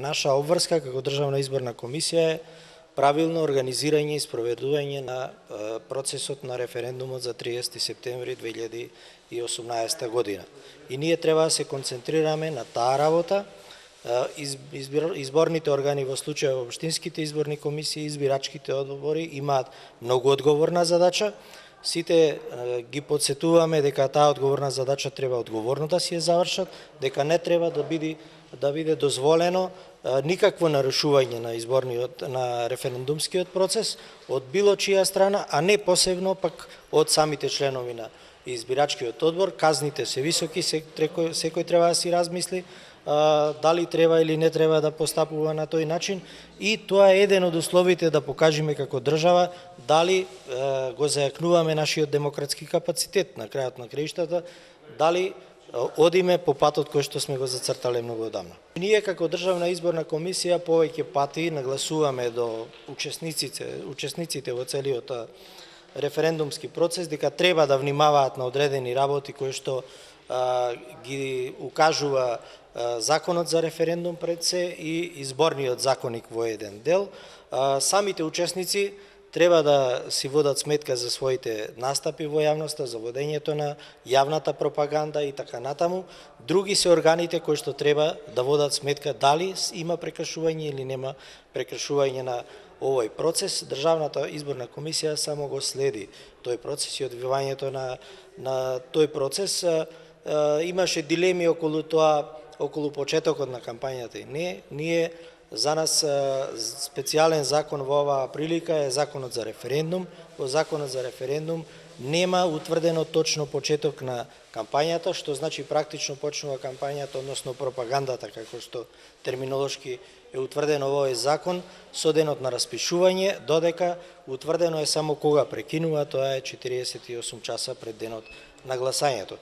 наша обврска како Државна изборна комисија е правилно организирање и спроведување на процесот на референдумот за 30 септември 2018 година. И ние треба да се концентрираме на таа работа. Изборните органи, во случај општинските изборни комисии, избирачките одбори имаат многу одговорна задача. Сите ги подсетуваме дека таа одговорна задача треба одговорно да си ја завршат, дека не треба да биде дозволено никакво нарушување на референдумскиот процес од било чија страна, а не посебно пак од самите членови на избирачкиот одбор. Казните се високи, секој треба да си размисли дали треба или не треба да постапува на тој начин, и тоа е еден од условите да покажеме како држава дали го зајакнуваме нашиот демократски капацитет на крајот на краиштата, дали одиме по патот кој што сме го зацртале многу одамна. Ние како Државна изборна комисија повеќе пати нагласуваме до учесниците во целиот референдумски процес дека треба да внимаваат на одредени работи кои што ги укажува Законот за референдум пред се и изборниот законник во еден дел. Самите учесници треба да си водат сметка за своите настапи во јавноста, за водењето на јавната пропаганда и така натаму. Други се органите кои што треба да водат сметка дали има прекршување или нема прекршување на овој процес. Државната изборна комисија само го следи тој процес и одвивањето на тој процес. Имаше дилеми околу тоа, околу почетокот на кампањата и ние за нас специјален закон во оваа прилика е Законот за референдум. Во Законот за референдум нема утврдено точно почеток на кампањата, што значи практично почнува кампањата, односно пропагандата, како што терминолошки е утврдено во овој закон, со денот на распишување, додека утврдено е само кога прекинува, тоа е 48 часа пред денот на гласањето.